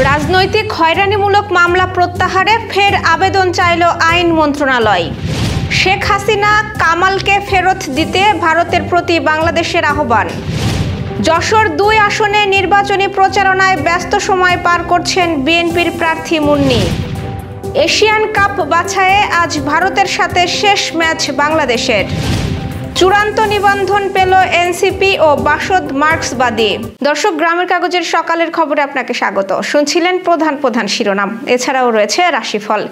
রাজনৈতিক হয়রানিমূলক মামলা প্রত্যাহারে ফের আবেদন চাইল আইন মন্ত্রণালয়। শেখ হাসিনা কামালকে ফেরত দিতে ভারতের প্রতি বাংলাদেশের আহ্বান। যশোর ২ আসনে নির্বাচনী প্রচারণায় ব্যস্ত সময় পার করছেন বিএনপির প্রার্থী মুন্নী। এশিয়ান কাপ বাছাইয়ে আজ ভারতের সাথে শেষ ম্যাচ বাংলাদেশের। চূড়ান্ত নিবন্ধন পেল এনসিপি ও বাসদ মার্ক্সবাদী। দর্শক, গ্রামের কাগজের সকালের খবরে আপনাকে স্বাগত। শুনছিলেন প্রধান শিরোনাম, এছাড়াও রয়েছে রাশিফল।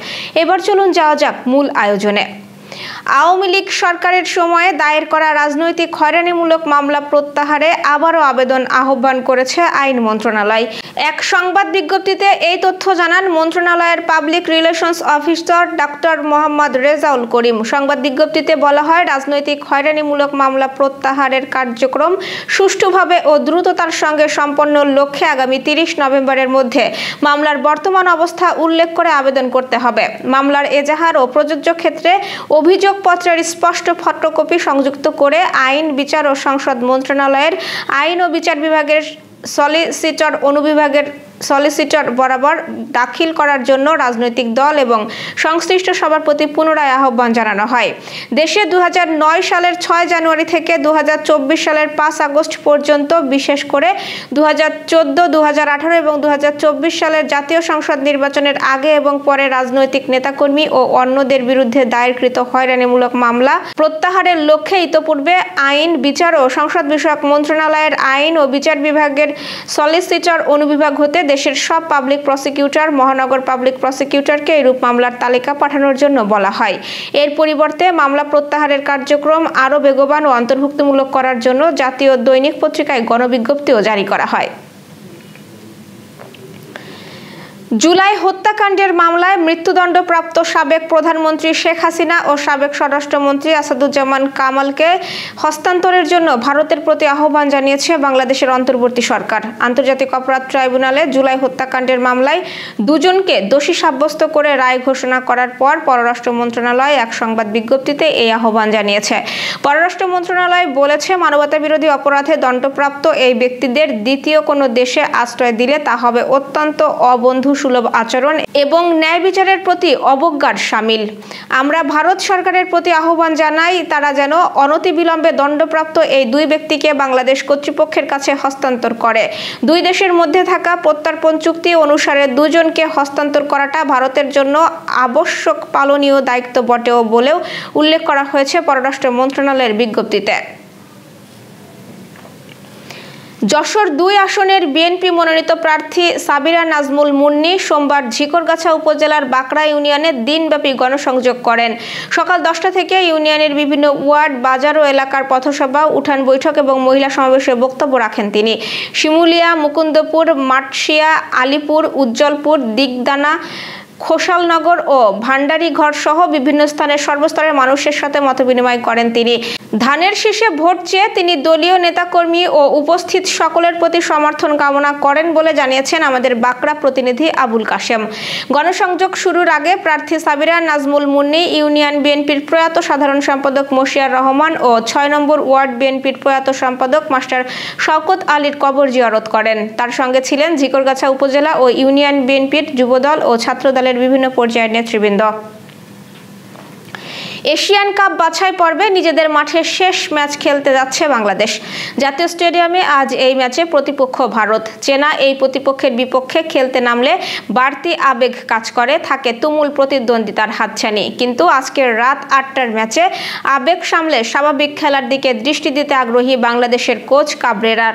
এবার চলুন যাওয়া যাক মূল আয়োজনে। আওয়ামী লীগ সরকারের সময়ে দায়ের করা রাজনৈতিক হয়রানিমূলক মামলা প্রত্যাহারে আবারও আবেদন আহ্বান করেছে আইন মন্ত্রণালয়। এক সংবাদ বিজ্ঞপ্তিতে এই তথ্য জানান মন্ত্রণালয়ের public relations officer doctor Mohammad Rezaul Karim. সংবাদ বিজ্ঞপ্তিতে বলা হয়, রাজনৈতিক হয়রানিমূলক মামলা প্রত্যাহারের কার্যক্রম সুষ্ঠুভাবে ও দ্রুততার সঙ্গে সম্পন্ন লক্ষ্যে আগামী ৩০ নভেম্বরের মধ্যে মামলার বর্তমান অবস্থা উল্লেখ করে আবেদন করতে হবে। মামলার এজাহার ও প্রযোজ্য ক্ষেত্রে অভিযোগপত্রের স্পষ্ট ফটোকপি সংযুক্ত করে আইন, বিচার ও সংসদ মন্ত্রণালয়ের আইন ও বিচার বিভাগের সলিসিটর অনুবিভাগের সলিসিটর বরাবর দাখিল করার জন্য রাজনৈতিক দল এবং সংশ্লিষ্ট সবার প্রতি পুনরায় আহ্বান জানানো হয়। দেশে ২০০৯ সালের ৬ জানুয়ারি থেকে ২০২৪ সালের ৫ আগস্ট পর্যন্ত, বিশেষ করে ২০১৪, ২০১৮ এবং ২০২৪ সালের জাতীয় সংসদ নির্বাচনের আগে এবং পরে রাজনৈতিক নেতাকর্মী ও অন্যদের বিরুদ্ধে দায়েরকৃত হয়রানিমূলক মামলা প্রত্যাহারের লক্ষ্যে ইতোপূর্বে আইন, বিচার ও সংসদ বিষয়ক মন্ত্রণালয়ের আইন ও বিচার বিভাগের সলিসিটর অনুবিভাগ হতে দেশের সব পাবলিক প্রসিকিউটর, মহানগর পাবলিক প্রসিকিউটরকে এরূপ মামলার তালিকা পাঠানোর জন্য বলা হয়। এর পরিবর্তে মামলা প্রত্যাহারের কার্যক্রম আরও বেগবান ও অন্তর্ভুক্তিমূলক করার জন্য জাতীয় দৈনিক পত্রিকায় গণবিজ্ঞপ্তিও জারি করা হয়। জুলাই হত্যাকাণ্ডের মামলায় মৃত্যুদণ্ডপ্রাপ্ত সাবেক প্রধানমন্ত্রী শেখ হাসিনা ও সাবেক স্বরাষ্ট্রমন্ত্রী আসাদুজ্জামান কামালকে হস্তান্তরের জন্য ভারতের প্রতি আহ্বান জানিয়েছে বাংলাদেশের অন্তর্বর্তী সরকার। আন্তর্জাতিক অপরাধ ট্রাইব্যুনালে জুলাই হত্যাকাণ্ডের মামলায় দুজনকে দোষী সাব্যস্ত করে রায় ঘোষণা করার পর পররাষ্ট্র মন্ত্রণালয় এক সংবাদ বিজ্ঞপ্তিতে এই আহ্বান জানিয়েছে। পররাষ্ট্র মন্ত্রণালয় বলেছে, মানবতাবিরোধী অপরাধে দণ্ডপ্রাপ্ত এই ব্যক্তিদের দ্বিতীয় কোনো দেশে আশ্রয় দিলে তা হবে অত্যন্ত অবন্ধু সুলভ আচরণ এবং ন্যায় বিচারের প্রতি অবজ্ঞার শামিল। আমরা ভারত সরকারের প্রতি আহ্বান জানাই, তারা যেন অনতিবিলম্বে দণ্ডপ্রাপ্ত এই দুই ব্যক্তিকে বাংলাদেশ কর্তৃপক্ষের কাছে হস্তান্তর করে। দুই দেশের মধ্যে থাকা প্রত্যর্পণ চুক্তি অনুসারে দুজনকে হস্তান্তর করাটা ভারতের জন্য আবশ্যক পালনীয় দায়িত্ব বটেও বলেও উল্লেখ করা হয়েছে পররাষ্ট্র মন্ত্রণালয়ের বিজ্ঞপ্তিতে। যশোর ২ আসনের বিএনপি মনোনীত প্রার্থী সাবিরা নাজমুল মুন্নী সোমবার ঝিকরগাছা উপজেলার বাকড়া ইউনিয়নে দিনব্যাপী গণসংযোগ করেন। সকাল ১০টা থেকে ইউনিয়নের বিভিন্ন ওয়ার্ড, বাজার ও এলাকার পথসভা, উঠান বৈঠক এবং মহিলা সমাবেশে বক্তব্য রাখেন তিনি। শিমুলিয়া, মুকুন্দপুর, মাটশিয়া, আলীপুর, উজ্জ্বলপুর, দিগদানা, খোসালনগর ও ভান্ডারীঘর সহ বিভিন্ন স্থানে সর্বস্তরের মানুষের সাথে মতবিনিময় করেন তিনি। ধানের শীষে ভোট চেয়ে তিনি দলীয় নেতাকর্মী ও উপস্থিত সকলের প্রতি সমর্থন কামনা করেন বলে জানিয়েছেন আমাদের বাকড়া প্রতিনিধি আবুল কাশেম। গণসংযোগ শুরুর আগে প্রার্থী সাবিরা নাজমুল মুন্নী ইউনিয়ন বিএনপির প্রয়াত সাধারণ সম্পাদক মশিয়ার রহমান ও ৬ নম্বর ওয়ার্ড বিএনপির প্রয়াত সম্পাদক মাস্টার শওকত আলীর কবর জিয়ারত করেন। তার সঙ্গে ছিলেন ঝিকরগাছা উপজেলা ও ইউনিয়ন বিএনপির যুবদল ও ছাত্রদলের বিভিন্ন পর্যায়ের নেতৃবৃন্দ। এশিয়ান কাপ বাছাই পর্বে নিজেদের মাঠে শেষ ম্যাচ খেলতে যাচ্ছে বাংলাদেশ। জাতীয় স্টেডিয়ামে আজ এই ম্যাচে প্রতিপক্ষ ভারত। চেনা এই প্রতিপক্ষের বিপক্ষে খেলতে নামলে বাড়তি আবেগ কাজ করে, থাকে তুমুল প্রতিদ্বন্দ্বিতার হাতছানি। কিন্তু আজকের রাত ৮টার ম্যাচে আবেগ সামলে স্বাভাবিক খেলার দিকে দৃষ্টি দিতে আগ্রহী বাংলাদেশের কোচ কাবরেরার।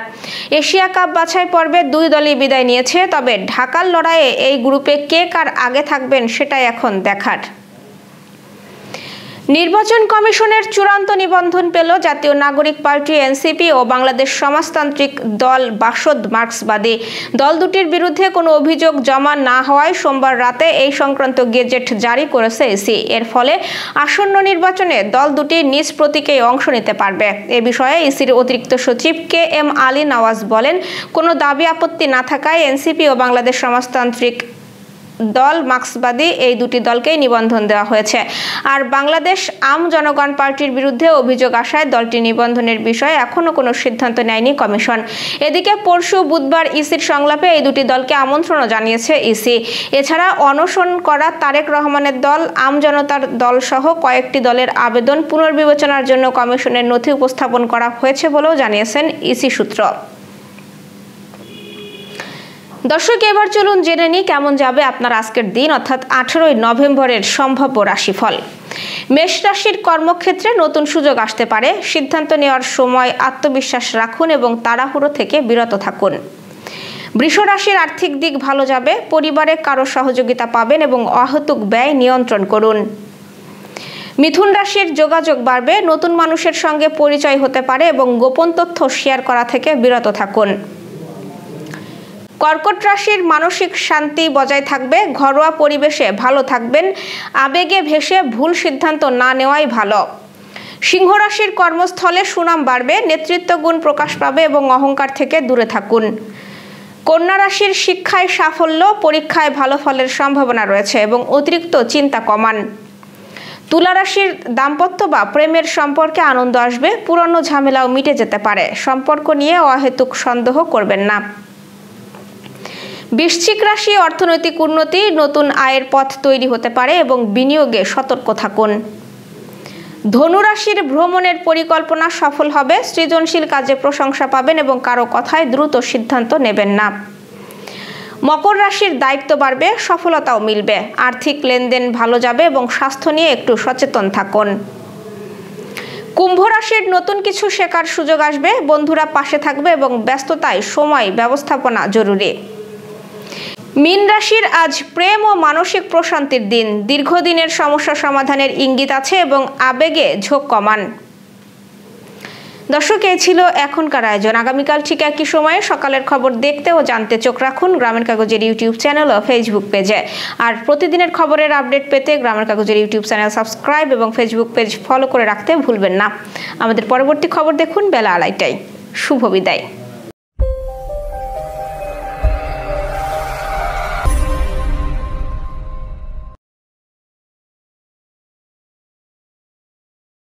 এশিয়া কাপ বাছাই পর্বে দুই দলই বিদায় নিয়েছে, তবে ঢাকার লড়াইয়ে এই গ্রুপে কে কার আগে থাকবেন সেটাই এখন দেখার। নির্বাচন কমিশনের চূড়ান্ত নিবন্ধন পেল জাতীয় নাগরিক পার্টি এনসিপি ও বাংলাদেশ সমাজতান্ত্রিক দল বাসদ মার্ক্সবাদী। দল দুটির বিরুদ্ধে কোনো অভিযোগ জমা না হওয়ায় সোমবার রাতে এই সংক্রান্ত গেজেট জারি করেছে ইসি। এর ফলে আসন্ন নির্বাচনে দল দুটি নিজ প্রতীকেই অংশ নিতে পারবে। এ বিষয়ে ইসির অতিরিক্ত সচিব KM আলী নওয়াজ বলেন, কোনো দাবি আপত্তি না থাকায় এনসিপি ও বাংলাদেশ সমাজতান্ত্রিক দল মার্ক্সবাদী এই দুটি দলকেই নিবন্ধন দেওয়া হয়েছে। আর বাংলাদেশ আম জনগণ পার্টির বিরুদ্ধে অভিযোগ আসায় দলটি নিবন্ধনের বিষয়ে এখনো কোনো সিদ্ধান্ত নেয়নি কমিশন। এদিকে পরশু বুধবার ইসির সংলাপে এই দুটি দলকে আমন্ত্রণও জানিয়েছে ইসি। এছাড়া অনশন করা তারেক রহমানের দল, আম জনতার দল সহ কয়েকটি দলের আবেদন পুনর্বিবেচনার জন্য কমিশনের নথি উপস্থাপন করা হয়েছে বলেও জানিয়েছেন ইসি সূত্র। দর্শক, এবার চলুন জেনে নিই কেমন যাবে আপনার আজকের দিন অর্থাৎ 18 নভেম্বরের সম্ভাব্য রাশিফল। মেষ রাশির কর্মক্ষেত্রে নতুন সুযোগ আসতে পারে। সিদ্ধান্ত নেওয়ার সময় আত্মবিশ্বাস রাখুন এবং তাড়াহুড়ো থেকে বিরত থাকুন। বৃষ রাশির আর্থিক দিক ভালো যাবে। পরিবারে কারো সহযোগিতা পাবেন এবং অহেতুক ব্যয় নিয়ন্ত্রণ করুন। মিথুন রাশির যোগাযোগ বাড়বে। নতুন মানুষের সঙ্গে পরিচয় হতে পারে এবং গোপন তথ্য শেয়ার করা থেকে বিরত থাকুন। কর্কট রাশির মানসিক শান্তি বজায় থাকবে। ঘরোয়া পরিবেশে ভালো থাকবেন। আবেগে ভেসে ভুল সিদ্ধান্ত না নেওয়াই ভালো। সিংহ রাশির কর্মস্থলে সুনাম বাড়বে। নেতৃত্ব গুণ প্রকাশ পাবে এবং অহংকার থেকে দূরে থাকুন। কন্যা রাশির শিক্ষায় সাফল্য। পরীক্ষায় ভালো ফলের সম্ভাবনা রয়েছে এবং অতিরিক্ত চিন্তা কমান। তুলা রাশির দাম্পত্য বা প্রেমের সম্পর্কে আনন্দ আসবে। পুরনো ঝামেলাও মিটে যেতে পারে। সম্পর্ক নিয়ে অহেতুক সন্দেহ করবেন না। বৃশ্চিক রাশি অর্থনৈতিক উন্নতি। নতুন আয়ের পথ তৈরি হতে পারে এবং বিনিয়োগে সতর্ক থাকুন। ধনু রাশির ভ্রমণের পরিকল্পনা সফল হবে। সৃজনশীল কাজে প্রশংসা পাবেন এবং কারো কথায় দ্রুত সিদ্ধান্ত নেবেন না। মকর রাশির দায়িত্ব বাড়বে। সফলতাও মিলবে। আর্থিক লেনদেন ভালো যাবে এবং স্বাস্থ্য নিয়ে একটু সচেতন থাকুন। কুম্ভ রাশির নতুন কিছু শেখার সুযোগ আসবে। বন্ধুরা পাশে থাকবে এবং ব্যস্ততায় সময় ব্যবস্থাপনা জরুরি। মীন রাশির আজ প্রেম ও মানসিক প্রশান্তির দিন। দীর্ঘদিনের সমস্যা সমাধানের ইঙ্গিত আছে এবং আবেগে ঝোঁক কমান। দর্শক, এই ছিল এখনকার আয়োজন। আগামীকাল ঠিক একই সময়ে সকালের খবর দেখতে ও জানতে চোখ রাখুন গ্রামের কাগজের ইউটিউব চ্যানেল ও ফেসবুক পেজে। আর প্রতিদিনের খবরের আপডেট পেতে গ্রামের কাগজের ইউটিউব চ্যানেল সাবস্ক্রাইব এবং ফেসবুক পেজ ফলো করে রাখতে ভুলবেন না। আমাদের পরবর্তী খবর দেখুন বেলা 2:30টায়। শুভ বিদায়।